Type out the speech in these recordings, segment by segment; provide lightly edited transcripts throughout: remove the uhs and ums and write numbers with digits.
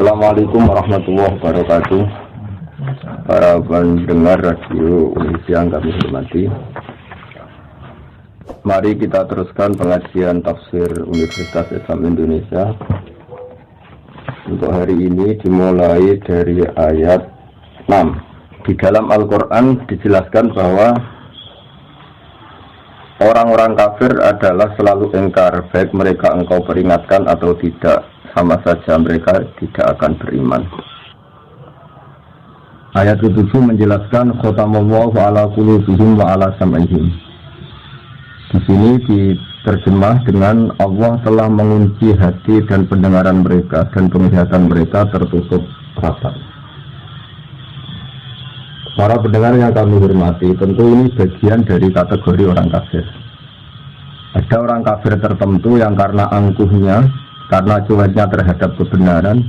Assalamualaikum warahmatullahi wabarakatuh. Para pendengar radio Indonesia yang kami hormati, mari kita teruskan pengajian tafsir Universitas Islam Indonesia. Untuk hari ini dimulai dari ayat 6. Di dalam Al-Quran dijelaskan bahwa orang-orang kafir adalah selalu ingkar, baik mereka engkau peringatkan atau tidak, sama saja mereka tidak akan beriman. Ayat ke-7 menjelaskan khatamallahu ala qulubihim wa ala sam'ihim. Di sini diterjemah dengan Allah telah mengunci hati dan pendengaran mereka dan penglihatan mereka tertutup rapat. Para pendengar yang kami hormati, tentu ini bagian dari kategori orang kafir. Ada orang kafir tertentu yang karena angkuhnya, karena cueknya terhadap kebenaran,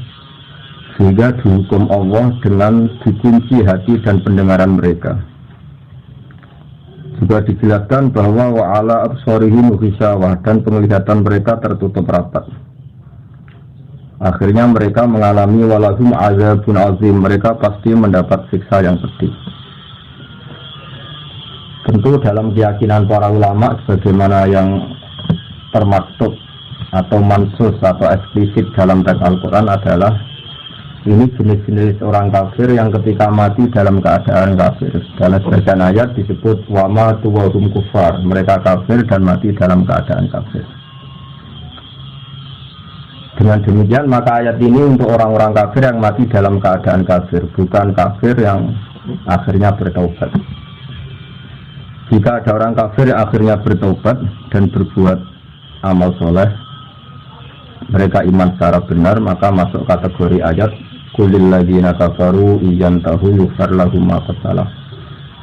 sehingga dihukum Allah dengan dikunci hati dan pendengaran mereka. Juga dijelaskan bahwa wa'ala absarihim ghisyawah, dan penglihatan mereka tertutup rapat. Akhirnya mereka mengalami walahum azabun azim, mereka pasti mendapat siksa yang pedih. Tentu dalam keyakinan para ulama sebagaimana yang termaktub atau mansus atau eksplisit dalam teks Al-Quran adalah ini jenis-jenis orang kafir yang ketika mati dalam keadaan kafir. Dalam sebagian ayat disebut wama tuwahum kufar, mereka kafir dan mati dalam keadaan kafir. Dengan demikian maka ayat ini untuk orang-orang kafir yang mati dalam keadaan kafir, bukan kafir yang akhirnya bertaubat. Jika ada orang kafir yang akhirnya bertaubat dan berbuat amal soleh, mereka iman secara benar, maka masuk kategori ayat kulil ladzina kafaru iyantahu yufar lahum ma qad salaf.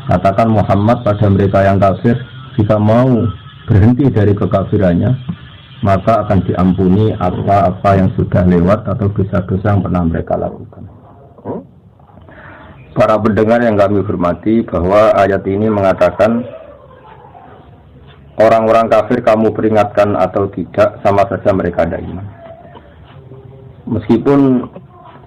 Katakan Muhammad pada mereka yang kafir, jika mau berhenti dari kekafirannya, maka akan diampuni apa-apa yang sudah lewat atau dosa-dosa yang pernah mereka lakukan. Para pendengar yang kami hormati, bahwa ayat ini mengatakan orang-orang kafir kamu peringatkan atau tidak, sama saja mereka ada iman. Meskipun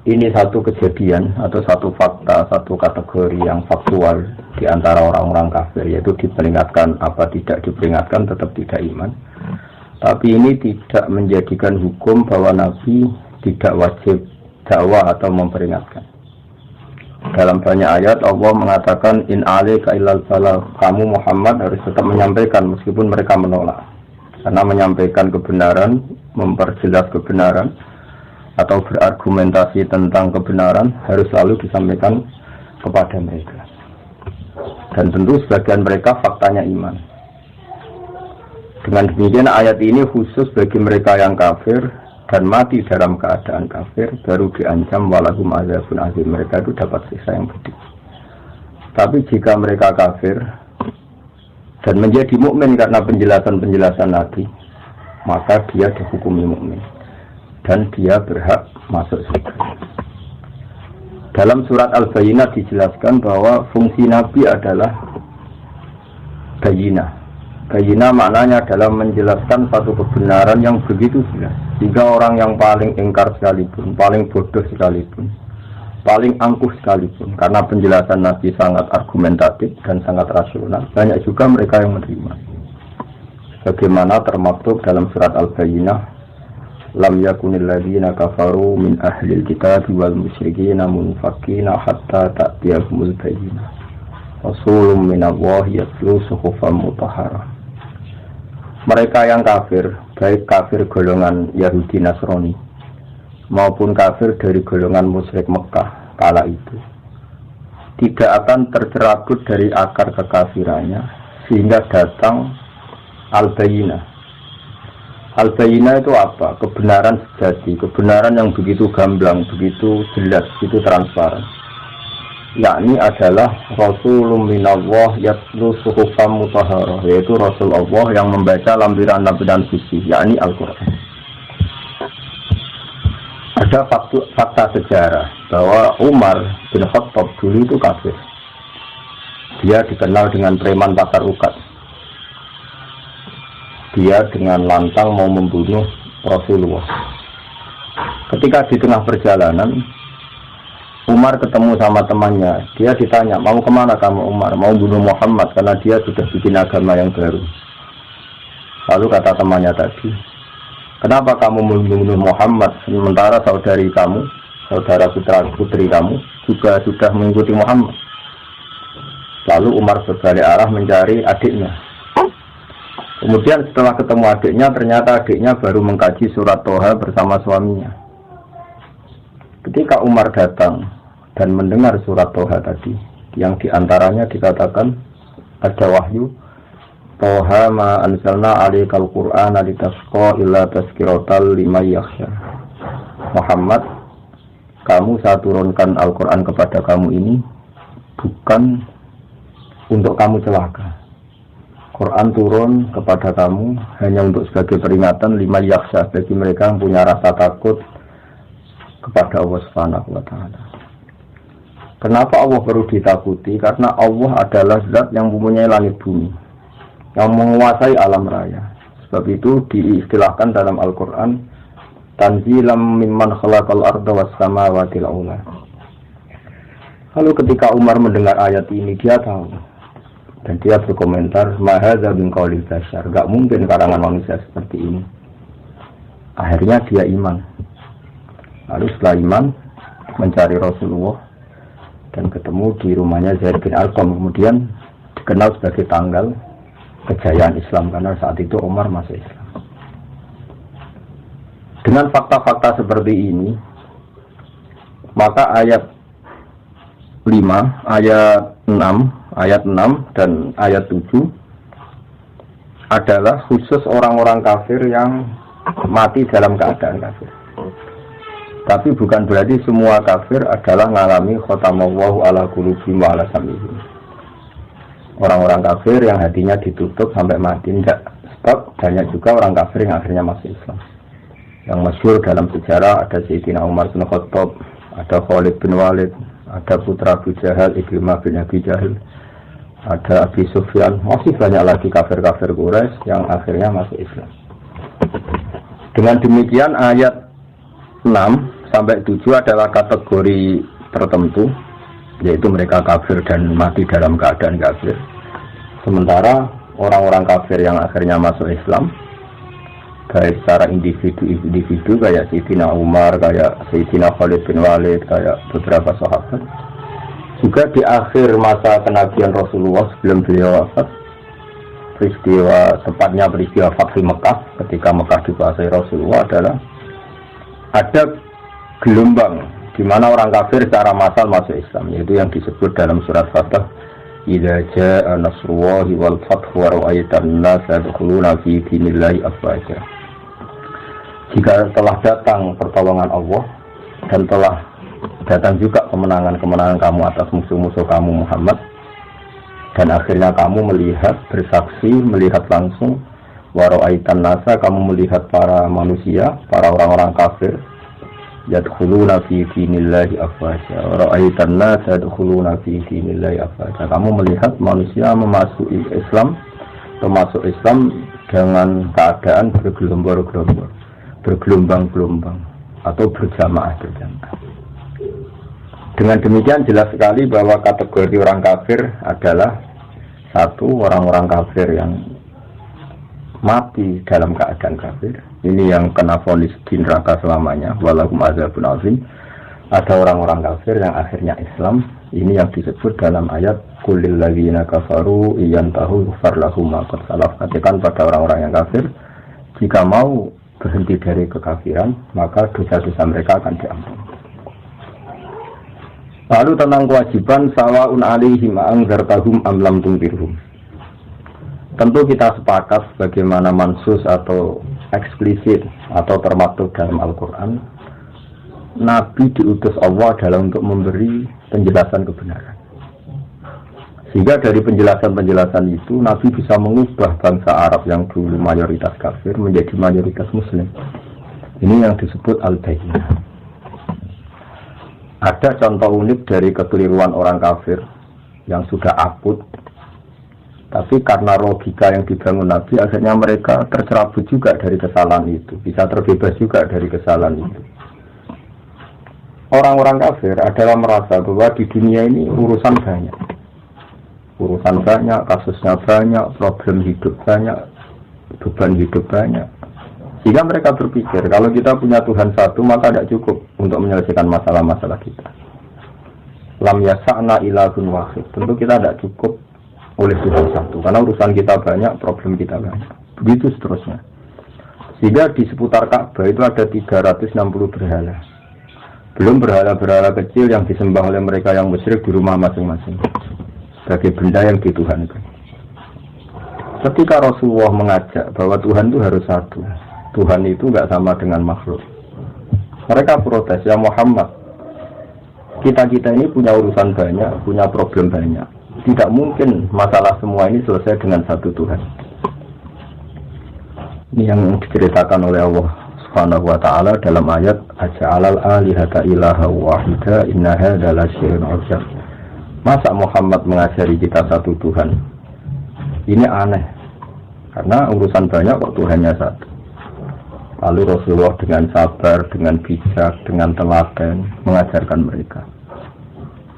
ini satu kejadian atau satu fakta, satu kategori yang faktual di antara orang-orang kafir, yaitu diperingatkan apa tidak diperingatkan tetap tidak iman. Tapi ini tidak menjadikan hukum bahwa Nabi tidak wajib dakwah atau memperingatkan. Dalam banyak ayat Allah mengatakan in alaika illal balagh, kamu Muhammad harus tetap menyampaikan meskipun mereka menolak. Karena menyampaikan kebenaran, memperjelas kebenaran atau berargumentasi tentang kebenaran harus selalu disampaikan kepada mereka. Dan tentu sebagian mereka faktanya iman. Dengan demikian ayat ini khusus bagi mereka yang kafir dan mati dalam keadaan kafir, baru diancam walahum azabun azim, mereka itu dapat siksa yang pedih. Tapi jika mereka kafir dan menjadi mukmin karena penjelasan-penjelasan Nabi, maka dia dihukumi mukmin dan dia berhak masuk surga. Dalam surat Al-Bayyinah dijelaskan bahwa fungsi Nabi adalah bayyinah. Bayyinah maknanya adalah menjelaskan satu kebenaran yang begitu jelas, sehingga orang yang paling ingkar sekalipun, paling bodoh sekalipun, paling angkuh sekalipun, karena penjelasan Nabi sangat argumentatif dan sangat rasional, banyak juga mereka yang menerima. Bagaimana termaktub dalam surat Al-Bayyinah, lam yakunil ladzina kafaru min ahlil kitab wal musyrikin munfakkina hatta ta'tiyahumul bayyinah rasulun minallahi yatlu suhufan mutahharah. Mereka yang kafir, baik kafir golongan Yahudi Nasrani maupun kafir dari golongan musyrik Mekah kala itu, tidak akan tercerabut dari akar kekafirannya sehingga datang al-bayyinah. Al-Bayyinah itu apa? Kebenaran sejati, kebenaran yang begitu gamblang, begitu jelas, begitu transparan. Yakni adalah Rasulun minallah yatlu suhufan mutahharah, yaitu Rasul Allah yang membaca lampiran-lampiran suci, yakni Al-Quran. Ada fakta sejarah bahwa Umar bin Khattab dulu itu kafir. Dia dikenal dengan preman pasar ukat. Dia dengan lantang mau membunuh Rasulullah. Ketika di tengah perjalanan, Umar ketemu sama temannya. Dia ditanya, mau kemana kamu Umar? Mau bunuh Muhammad karena dia sudah bikin agama yang baru. Lalu kata temannya tadi, kenapa kamu membunuh Muhammad sementara saudari kamu, saudara putra putri kamu juga sudah mengikuti Muhammad? Lalu Umar berbalik arah mencari adiknya. Kemudian setelah ketemu adiknya, ternyata adiknya baru mengkaji surat Toha bersama suaminya. Ketika Umar datang dan mendengar surat Toha tadi, yang diantaranya dikatakan ada wahyu, Toha ma anzalna alaikal Qur'ana litasqa illa tazkiratal liman yakhsha. Muhammad, kamu saya turunkan Al-Quran kepada kamu ini bukan untuk kamu celaka. Quran turun kepada kamu hanya untuk sebagai peringatan liman yakhsha, bagi mereka yang punya rasa takut kepada Allah Subhanahu wa Ta'ala. Kenapa Allah perlu ditakuti? Karena Allah adalah zat yang mempunyai langit bumi, yang menguasai alam raya. Sebab itu diistilahkan dalam Al-Quran, tanzilam mimman khalaqal arda was samawati al-ula. Lalu ketika Umar mendengar ayat ini, dia tahu dan dia berkomentar, ma hadza min qaulil bashar, enggak mungkin karangan manusia seperti ini. Akhirnya dia iman. Lalu setelah iman, mencari Rasulullah dan ketemu di rumahnya Zaid bin Arqam, kemudian dikenal sebagai tanggal kejayaan Islam karena saat itu Umar masuk Islam. Dengan fakta-fakta seperti ini, maka ayat 5, ayat 6 dan ayat 7 adalah khusus orang-orang kafir yang mati dalam keadaan kafir. Tapi bukan berarti semua kafir adalah mengalami khotamallahu ala qulubihim wa ala sam'ihim. Orang-orang kafir yang hatinya ditutup sampai mati, tidak. Sebab banyak juga orang kafir yang akhirnya masuk Islam. Yang masyhur dalam sejarah ada Sayyidina Umar bin Khattab, ada Khalid bin Walid, ada putra Abu Jahal, Ikrimah bin Abi Jahal, ada Abi Sufyan, masih banyak lagi kafir-kafir Quraisy yang akhirnya masuk Islam. Dengan demikian ayat 6 sampai 7 adalah kategori tertentu, yaitu mereka kafir dan mati dalam keadaan kafir. Sementara orang-orang kafir yang akhirnya masuk Islam, baik secara individu kayak Sayyidina Umar, kayak Sayyidina Khalid bin Walid, kayak beberapa sahabat, juga di akhir masa kenabian Rasulullah sebelum beliau wafat, tepatnya peristiwa Fathu Mekah, ketika Mekah dikuasai Rasulullah, adalah ada gelombang di mana orang kafir secara massal masuk Islam, yaitu yang disebut dalam surat Fatah, idza jaa nasrullahi wal fathu wa ra'aitan nasa yadkhuluna fi dinillahi afwaja. Jika telah datang pertolongan Allah dan telah datang juga kemenangan-kemenangan kamu atas musuh-musuh kamu Muhammad, dan akhirnya kamu melihat, bersaksi, melihat langsung, wa ra'aitan nasa, kamu melihat para manusia, para orang-orang kafir, yadkhuluna fi dinillahi afwaja. Ra'aitan nasa yadkhuluna fi dinillahi afwaja. Kamu melihat manusia memasuki Islam, termasuk Islam dengan keadaan bergelombang-gelombang atau berjamaah-berjamaah. Dengan demikian jelas sekali bahwa kategori orang kafir adalah satu, orang-orang kafir yang mati dalam keadaan kafir. Ini yang kena vonis di neraka selamanya, walahum azabun azim. Ada orang-orang kafir yang akhirnya Islam. Ini yang disebut dalam ayat qulil ladzina kafaru iyantahu yughfar lahum ma qad salaf. Katakan pada orang-orang yang kafir, jika mau berhenti dari kekafiran, maka dosa-dosa mereka akan diampuni. Lalu tentang kewajiban sawaun alaihim anzartahum am lam tunzirhum. Tentu kita sepakat bagaimana mansus atau eksplisit atau termaktub dalam Al-Quran, Nabi diutus Allah adalah untuk memberi penjelasan kebenaran. Sehingga dari penjelasan-penjelasan itu Nabi bisa mengubah bangsa Arab yang dulu mayoritas kafir menjadi mayoritas Muslim. Ini yang disebut Al-Bayyinah. Ada contoh unik dari kekeliruan orang kafir yang sudah akut, tapi karena logika yang dibangun Nabi, akhirnya mereka tercerabut juga dari kesalahan itu, bisa terbebas juga dari kesalahan itu. orang-orang kafir adalah merasa bahwa di dunia ini urusan banyak. Urusan banyak, kasusnya banyak, problem hidup banyak, beban hidup banyak. Sehingga mereka berpikir, kalau kita punya Tuhan satu, maka tidak cukup untuk menyelesaikan masalah-masalah kita. Lam yasa'na ilahun wahid. Tentu kita tidak cukup oleh Tuhan satu. Karena urusan kita banyak, problem kita banyak. Begitu seterusnya. Sehingga di seputar Ka'bah itu ada 360 berhala. Belum berhala-berhala kecil yang disembah oleh mereka yang musyrik di rumah masing-masing. Sebagai benda yang dituhankan. Ketika Rasulullah mengajak bahwa Tuhan itu harus satu. Tuhan itu nggak sama dengan makhluk. Mereka protes, ya Muhammad, kita ini punya urusan banyak, punya problem banyak. Tidak mungkin masalah semua ini selesai dengan satu Tuhan. Ini yang diceritakan oleh Allah Subhanahu wa ta'ala dalam ayat Aja'alal alihata ilaha wahida inna hadza lasyai'un 'adzab. Masa Muhammad mengajari kita satu Tuhan? Ini aneh. Karena urusan banyak kok Tuhannya satu. Lalu Rasulullah dengan sabar, dengan bijak, dengan telaten mengajarkan mereka.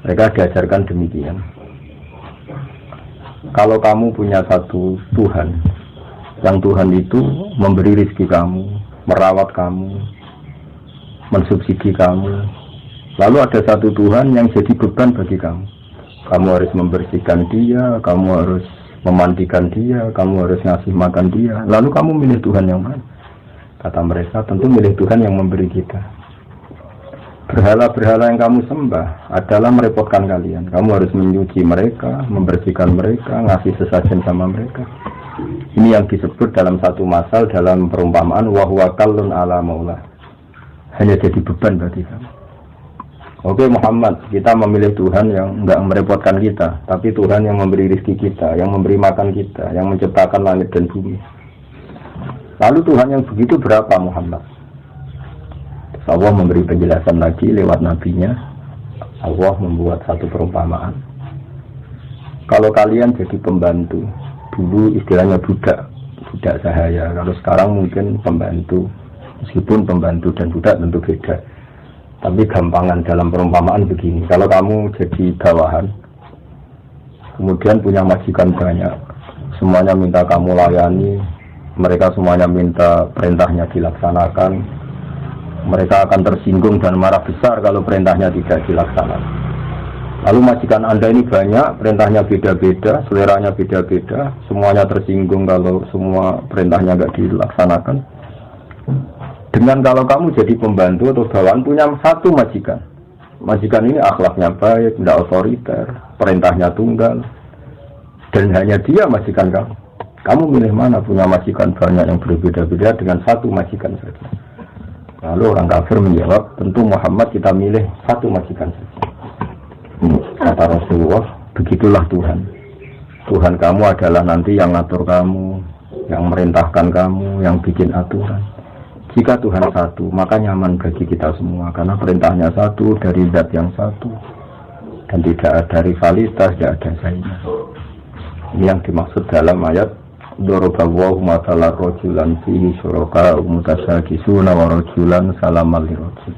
Mereka diajarkan demikian. Kalau kamu punya satu Tuhan, yang Tuhan itu memberi rezeki kamu, merawat kamu, mensubsidi kamu. Lalu ada satu Tuhan yang jadi beban bagi kamu. Kamu harus membersihkan dia, kamu harus memandikan dia, kamu harus ngasih makan dia. Lalu kamu milih Tuhan yang mana? Kata mereka, tentu milih Tuhan yang memberi kita. Berhala-berhala yang kamu sembah adalah merepotkan kalian. Kamu harus menyuci mereka, membersihkan mereka, ngasih sesajen sama mereka. Ini yang disebut dalam satu masal dalam perumpamaan wahwa kallun ala maulah. Hanya jadi beban bagi kamu. Oke Muhammad, kita memilih Tuhan yang enggak merepotkan kita, tapi Tuhan yang memberi rezeki kita, yang memberi makan kita, yang menciptakan langit dan bumi. Lalu Tuhan yang begitu berapa Muhammad? Allah memberi penjelasan lagi lewat nabinya. Allah membuat satu perumpamaan. Kalau kalian jadi pembantu, dulu istilahnya budak sahaya. Kalau sekarang mungkin pembantu. Meskipun pembantu dan budak tentu beda. Tapi gampangan dalam perumpamaan begini. Kalau kamu jadi bawahan, kemudian punya majikan banyak, semuanya minta kamu layani, mereka semuanya minta perintahnya dilaksanakan. Mereka akan tersinggung dan marah besar kalau perintahnya tidak dilaksanakan. Lalu majikan Anda ini banyak, perintahnya beda-beda, seleranya beda-beda, semuanya tersinggung kalau semua perintahnya tidak dilaksanakan. Dengan kalau kamu jadi pembantu atau bawahan punya satu majikan. Majikan ini akhlaknya baik, tidak otoriter, perintahnya tunggal, dan hanya dia majikan kamu. Kamu milih mana? Punya majikan banyak yang berbeda-beda dengan satu majikan saja. Lalu orang kafir menjawab, tentu Muhammad kita milih satu majikan saja. Kata Rasulullah, begitulah Tuhan. Tuhan kamu adalah nanti yang ngatur kamu, yang merintahkan kamu, yang bikin aturan. Jika Tuhan satu, maka nyaman bagi kita semua, karena perintahnya satu, dari zat yang satu, dan tidak ada rivalitas, tidak ada saingan. Ini yang dimaksud dalam ayat Dorobawahu matala rojulan fihi syuraka umutasakisuna wa rojulan salamal lirojul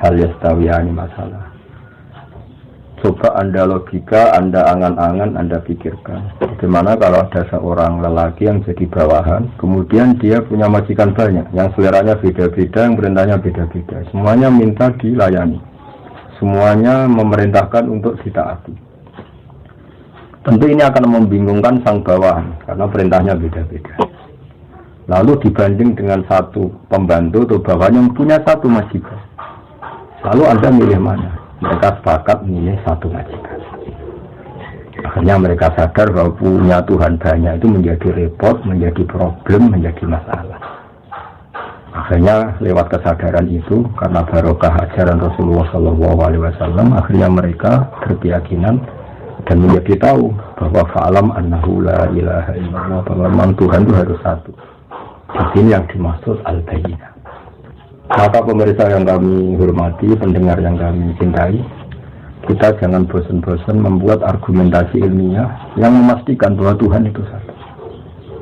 hal yastawiyani masalah. Coba Anda logika, Anda angan-angan, Anda pikirkan bagaimana kalau ada seorang lelaki yang jadi bawahan, kemudian dia punya majikan banyak yang seleranya beda-beda, yang perintahnya beda-beda, semuanya minta dilayani, semuanya memerintahkan untuk ditaati. Tentu ini akan membingungkan sang bawahan karena perintahnya beda-beda. Lalu dibanding dengan satu pembantu atau bawahan yang punya satu majikan, lalu Anda milih mana? Mereka sepakat milih satu majikan. Akhirnya mereka sadar bahwa punya Tuhan banyak itu menjadi repot, menjadi problem, menjadi masalah. Akhirnya lewat kesadaran itu, karena barokah ajaran Rasulullah SAW, akhirnya mereka berkeyakinan dan menjadi tahu bahwa fa'alam annahu la ilaha illallah, bahwa memang Tuhan itu harus satu. Ini yang dimaksud al-bayyinah. Maka pemirsa yang kami hormati, pendengar yang kami cintai, kita jangan bosan-bosan membuat argumentasi ilmiah yang memastikan bahwa Tuhan itu satu.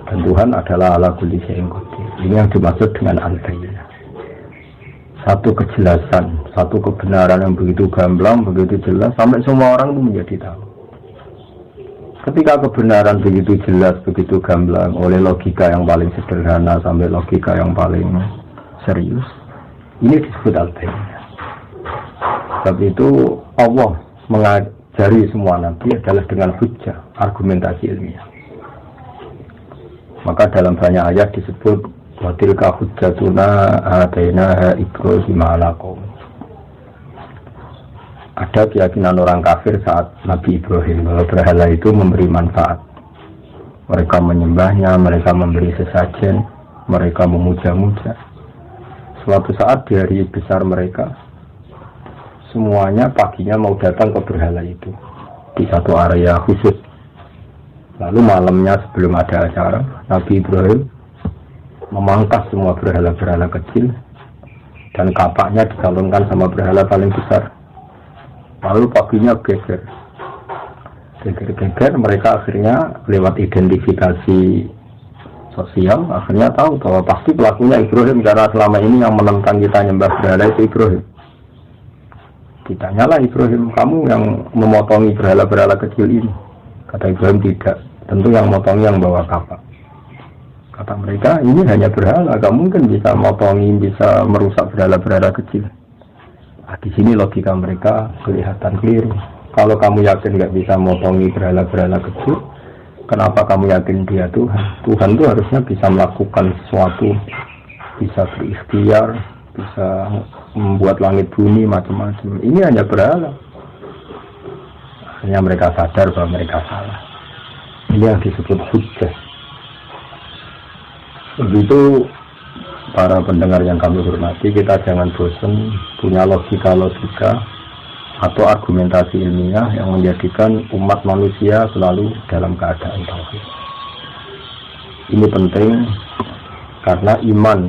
Dan Tuhan adalah ala kulli syai'in qadir. Ini yang dimaksud dengan al-bayyinah. satu kejelasan, satu kebenaran yang begitu gamblang, begitu jelas, sampai semua orang itu menjadi tahu. Ketika kebenaran begitu jelas, begitu gamblang, oleh logika yang paling sederhana sampai logika yang paling serius, ini disebut al-bayyinah. Sebab itu Allah mengajari semua nabi adalah dengan hujjah, argumentasi ilmiah. Maka dalam banyak ayat disebut wa tilka hujjatuna atainaha Ibrahim ala qaum. Ada keyakinan orang kafir saat Nabi Ibrahim bahwa berhala itu memberi manfaat. Mereka menyembahnya, mereka memberi sesajen, mereka memuja-muja. Suatu saat di hari besar mereka, semuanya paginya mau datang ke berhala itu di satu area khusus. Lalu malamnya sebelum ada acara, Nabi Ibrahim memangkas semua berhala-berhala kecil dan kapaknya dicalonkan sama berhala paling besar. Lalu paginya geger, mereka akhirnya lewat identifikasi sosial akhirnya tahu bahwa pasti pelakunya Ibrahim, karena selama ini yang menentang kita nyembah berhala itu Ibrahim. Ditanyalah Ibrahim, kamu yang memotongi berhala-berhala kecil ini? Kata Ibrahim, tidak, tentu yang motongi yang bawa kapak. Kata mereka, ini hanya berhala, gak mungkin bisa motongi, bisa merusak berhala-berhala kecil. Nah, di sini logika mereka kelihatan keliru. Kalau kamu yakin nggak bisa motongi berhala-berhala kecil, kenapa kamu yakin dia Tuhan? Tuhan itu harusnya bisa melakukan sesuatu, bisa berikhtiar, bisa membuat langit bumi macam-macam. Ini hanya berhala. Akhirnya mereka sadar bahwa mereka salah. Ini yang disebut hujjah. Begitu. Para pendengar yang kami hormati, kita jangan bosan punya logika-logika atau argumentasi ilmiah yang menjadikan umat manusia selalu dalam keadaan tauhid. Ini penting karena iman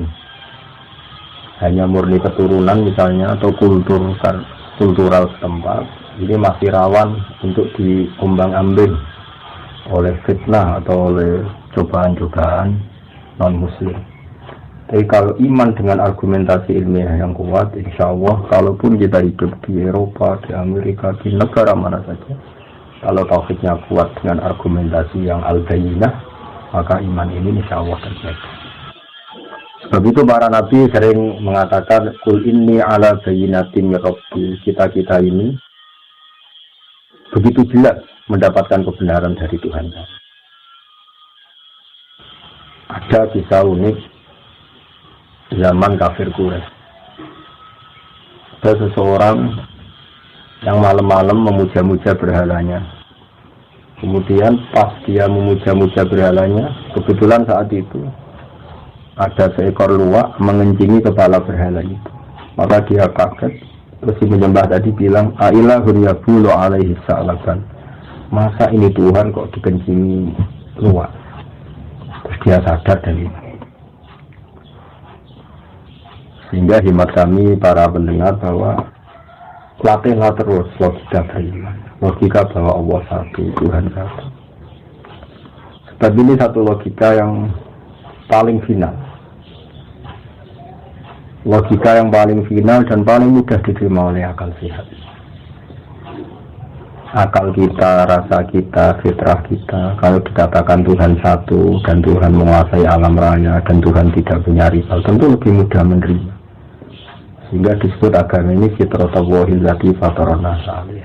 hanya murni keturunan misalnya atau kultural setempat, ini masih rawan untuk diombang-ambing oleh fitnah atau oleh cobaan-cobaan non-muslim. Tapi kalau iman dengan argumentasi ilmiah yang kuat, insya Allah, kalaupun kita hidup di Eropa, di Amerika, di negara mana saja, kalau tauhidnya kuat dengan argumentasi yang al-bayyinah, maka iman ini insya Allah terjaga. Sebab itu para nabi sering mengatakan, Qul inni ala bayyinatin min rabbi. Kita ini begitu jelas mendapatkan kebenaran dari Tuhan. Ada kisah unik zaman kafir Quraisy. Ada seseorang yang malam-malam memuja-muja berhalanya. Kemudian pas dia memuja-muja berhalanya, kebetulan saat itu ada seekor luwak mengencingi kepala berhala itu. Maka dia kaget, terus si menyembah tadi bilang, Ailahun yabulu alaihi sa'laban. Masa ini Tuhan kok dikencingi luwak? Terus dia sadar dari ini. Sehingga hemat kami para pendengar bahwa latihlah terus logika beriman, logika bahwa Allah satu, Tuhan satu. Sebab ini satu logika yang paling final, logika yang paling final dan paling mudah diterima oleh akal sehat. Akal kita, rasa kita, fitrah kita, kalau dikatakan Tuhan satu dan Tuhan menguasai alam raya dan Tuhan tidak punya rival, tentu lebih mudah menerima. Sehingga disebut agama ini fitratullahil lati fatarana salih.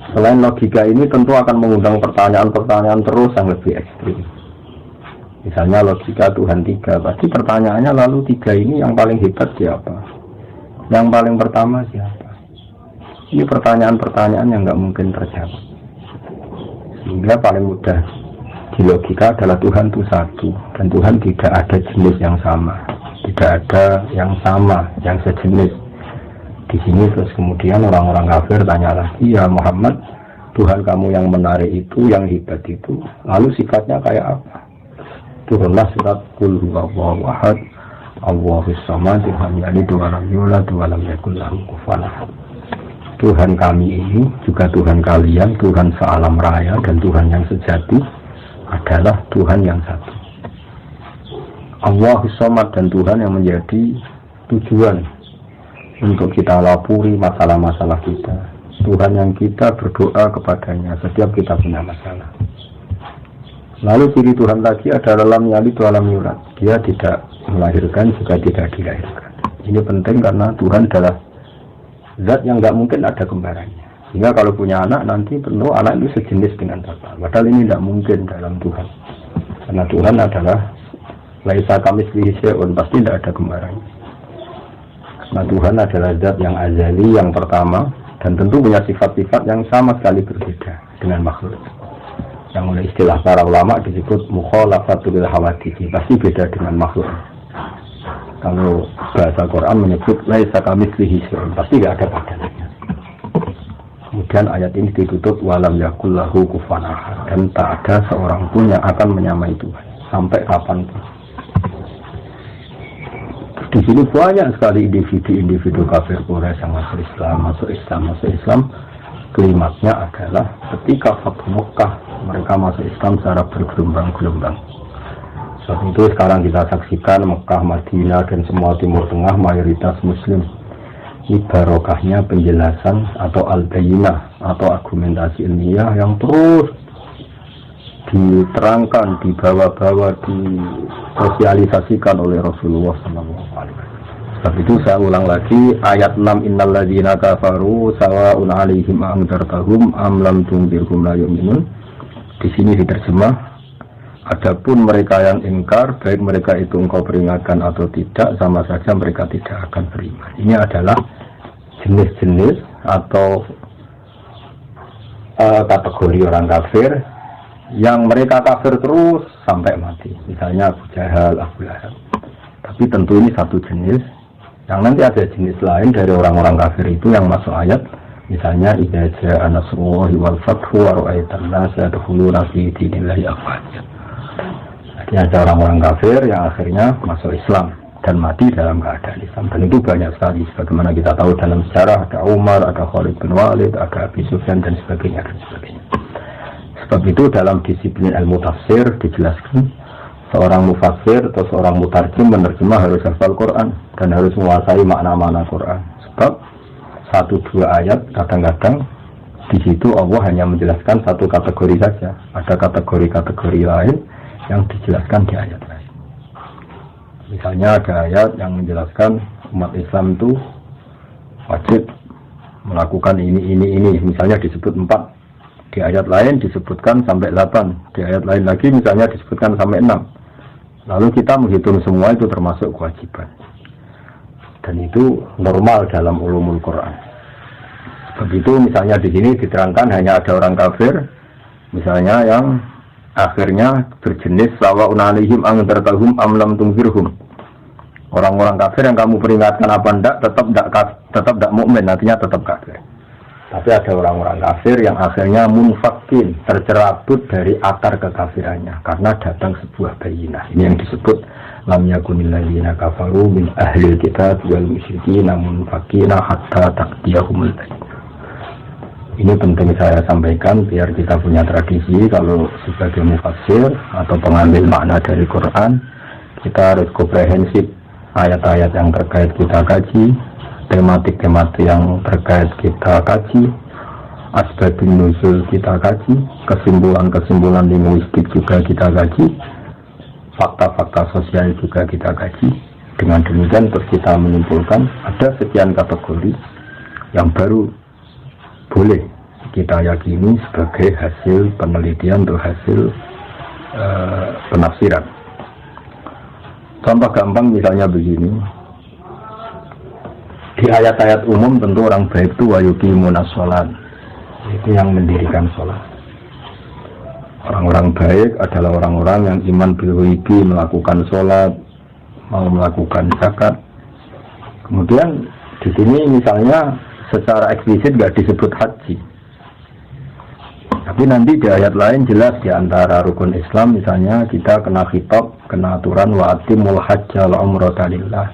Selain logika ini tentu akan mengundang pertanyaan-pertanyaan terus yang lebih ekstrim. Misalnya logika Tuhan tiga, pasti pertanyaannya lalu tiga ini yang paling hebat siapa? Yang paling pertama siapa? Ini pertanyaan-pertanyaan yang nggak mungkin terjawab. Sehingga paling mudah di logika adalah Tuhan itu satu dan Tuhan tidak ada jenis yang sama. Tidak ada yang sama, yang sejenis. Di sini terus kemudian orang-orang kafir tanya lagi, ya Muhammad, Tuhan kamu yang menarik itu, yang hebat itu, lalu sifatnya kayak apa? Turunlah surat Qul huwallahu ahad, Allahus samad, lam yalid wa lam yulad wa lam yakul lahu kufuwan ahad. Tuhan kami ini juga Tuhan kalian, Tuhan sealam raya dan Tuhan yang sejati adalah Tuhan yang satu. Allahus samad dan Tuhan yang menjadi tujuan untuk kita lapuri masalah-masalah kita. Tuhan yang kita berdoa kepadanya setiap kita punya masalah. Lalu ciri Tuhan lagi adalah lam yalid wa lam yulad. Dia tidak melahirkan juga tidak dilahirkan. Ini penting karena Tuhan adalah zat yang tidak mungkin ada kembarannya. Sehingga kalau punya anak nanti perlu anak itu sejenis dengan bapak. Padahal ini tidak mungkin dalam Tuhan. Karena Tuhan adalah laisa kamitslihi syai'un, pasti tidak ada kembarannya. Karena Tuhan adalah zat yang azali, yang pertama, dan tentu punya sifat-sifat yang sama sekali berbeda dengan makhluk. Yang oleh istilah para ulama disebut mukhalafatul hawadits, pasti beda dengan makhluk. Kalau bahasa Quran menyebut laisa kamitslihi syai'un, pasti tidak ada padanya. Kemudian ayat ini ditutup walam yakul lahu kufuwan ahad, dan tak ada seorang pun yang akan menyamai Tuhan sampai kapanpun. Di sini banyak sekali individu kafir Quraisy yang masuk Islam. Klimaksnya adalah ketika Fathu Mekah, mereka masuk Islam secara bergelombang-gelombang. Sebab itu sekarang kita saksikan Mekah, Madinah, dan semua Timur Tengah mayoritas Muslim. Ini barokahnya penjelasan atau al-bayinah atau argumentasi ilmiah yang terus diterangkan, dibawa-bawa, disosialisasikan oleh Rasulullah SAW. Sebab itu saya ulang lagi ayat 6 innal ladzina kafaru sawa'un 'alaihim a'anzartahum am lam tunzirhum la yu'minun. Di sini diterjemah, adapun mereka yang ingkar, baik mereka itu engkau peringatkan atau tidak, sama saja mereka tidak akan beriman. Ini adalah jenis-jenis atau kategori orang kafir yang mereka kafir terus sampai mati. Misalnya Abu Jahal, Abu Lahab. Tapi tentu ini satu jenis. Yang nanti ada jenis lain dari orang-orang kafir itu yang masuk ayat. Misalnya idza jaa nasrullahi wal fathu wa ra'aitan nasa yadkhuluna fi dinillahi afwaja. Jadi ada orang-orang kafir yang akhirnya masuk Islam dan mati dalam keadaan Islam. Dan itu banyak sekali. Sebagaimana kita tahu dalam sejarah ada Umar, ada Khalid bin Walid, ada Abi Sufyan dan sebagainya dan sebagainya. Sebab itu dalam disiplin ilmu tafsir dijelaskan seorang mufassir atau seorang mutarjim menerjemah harus hafal Quran dan harus menguasai makna-makna Quran. Sebab 1-2 ayat kadang-kadang di situ Allah hanya menjelaskan satu kategori saja. Ada kategori-kategori lain yang dijelaskan di ayat lain. Misalnya ada ayat yang menjelaskan umat Islam itu wajib melakukan ini. Misalnya disebut 4. Di ayat lain disebutkan sampai 8. Di ayat lain lagi misalnya disebutkan sampai 6. Lalu kita menghitung semua itu termasuk kewajiban. Dan itu normal dalam ulumul Quran. Begitu misalnya di sini diterangkan hanya ada orang kafir, misalnya yang akhirnya berjenis sawa'un 'alaihim anzartahum am lam tunzirhum. Orang-orang kafir yang kamu peringatkan apa enggak tetap enggak mukmin, nantinya tetap kafir. Tapi ada orang-orang kafir yang akhirnya munfakin, tercerabut dari akar kekafirannya karena datang sebuah bayinah. Ini yang disebut lam yakunil ladzina kafaru min ahlil kitab wal musyrikin munfakina hatta taqdiyahumul bayinah. Ini penting saya sampaikan biar kita punya tradisi kalau sebagai mufassir atau pengambil makna dari Quran, kita harus komprehensif ayat-ayat yang terkait kita kaji, tematik-tematik yang terkait kita kaji, asbabun nuzul kita kaji, kesimpulan-kesimpulan linguistik juga kita kaji, fakta-fakta sosial juga kita kaji. Dengan demikian terus kita menyimpulkan ada sekian kategori yang baru boleh kita yakini sebagai hasil penelitian atau hasil penafsiran. Contoh gampang misalnya begini. Di ayat-ayat umum tentu orang baik itu wa yuqimunas shalat, itu yang mendirikan sholat. Orang-orang baik adalah orang-orang yang iman bil ghaibi, melakukan sholat, mau melakukan zakat. Kemudian di sini misalnya secara eksplisit nggak disebut haji, tapi nanti di ayat lain jelas di antara rukun Islam misalnya kita kena khitab, kena aturan wa atimul hajja wal umrata lillah.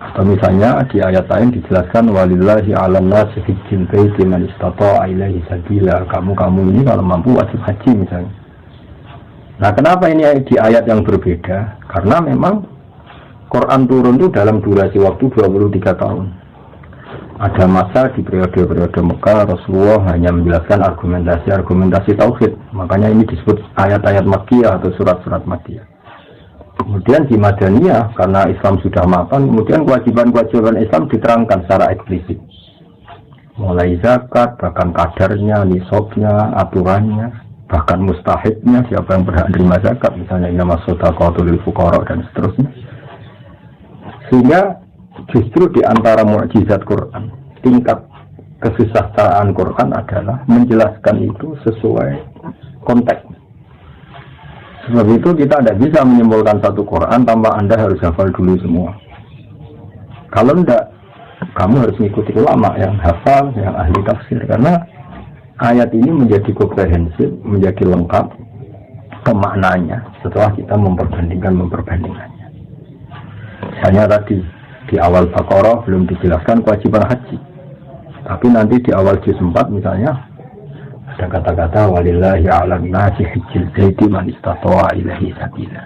Atau misalnya di ayat lain dijelaskan walillahi 'alan nasi hajjul baiti man istata'a ilaihi sabila. Kamu ini kalau mampu wajib haji misalnya. Nah, kenapa ini di ayat yang berbeda? Karena memang Quran turun itu dalam durasi waktu 23 tahun. Ada masa di periode-periode Mekah Rasulullah hanya menjelaskan argumentasi tauhid. Makanya ini disebut ayat-ayat Makkiyah atau surat-surat Makkiyah. Kemudian di Madaniyah karena Islam sudah mapan, kemudian kewajiban-kewajiban Islam diterangkan secara eksplisit. Mulai zakat, bahkan kadarnya, nisabnya, aturannya, bahkan mustahidnya, siapa yang berhak menerima zakat, misalnya innamas shadaqatu lil fuqara dan seterusnya. Sehingga justru di antara mukjizat Quran, tingkat kesusastraan Quran adalah menjelaskan itu sesuai konteks. Sebab itu kita tidak bisa menyimpulkan satu Quran tanpa Anda harus hafal dulu semua. Kalau tidak, kamu harus mengikuti ulama yang hafal, yang ahli tafsir. Karena ayat ini menjadi komprehensif, menjadi lengkap kemaknanya setelah kita memperbandingkannya. Hanya tadi di awal Baqarah belum dijelaskan kewajiban haji. Tapi nanti di awal juz 4 misalnya ada kata-kata walillahi 'alan nasi hajjul baiti man istata'a ilaihi sabila.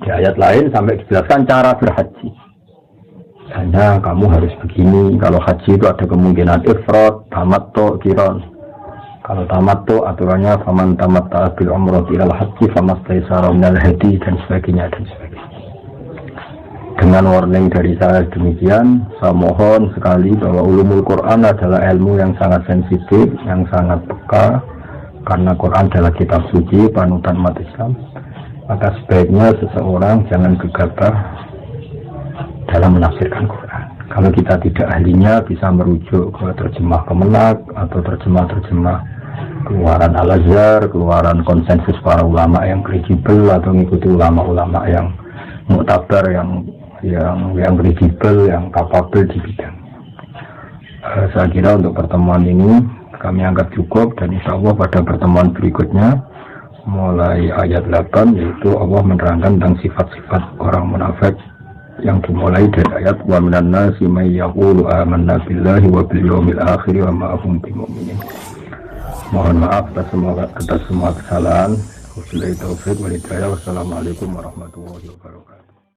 Di ayat lain sampai dijelaskan cara berhaji. Hanya kamu harus begini, kalau haji itu ada kemungkinan ifrad, tamattu, qiran. Kalau tamattu aturannya faman tamatta'a bil umrati ilal haji famastaysara minal hadi dan sebagainya dan sebagainya. Dengan warning dari saya demikian, saya mohon sekali bahwa ulumul Quran adalah ilmu yang sangat sensitif, yang sangat peka, karena Quran adalah kitab suci, panutan umat Islam. Maka sebaiknya seseorang jangan gegabah dalam menafsirkan Quran. Kalau kita tidak ahlinya, bisa merujuk ke terjemah Kemenak atau terjemah-terjemah keluaran Al-Azhar, keluaran konsensus para ulama yang kredibel, atau mengikuti ulama-ulama yang muktabar, yang kredibel, yang kapabel di bidang. Saya kira untuk pertemuan ini kami anggap cukup, dan insya Allah pada pertemuan berikutnya mulai ayat 8, yaitu Allah menerangkan tentang sifat-sifat orang munafik yang dimulai dari ayat wa minan nasi may yaqulu amanna billahi wa bil yawmil akhir wa ma hum bimumin. Mohon maaf atas semua kesalahan. Wassalamualaikum warahmatullahi wabarakatuh.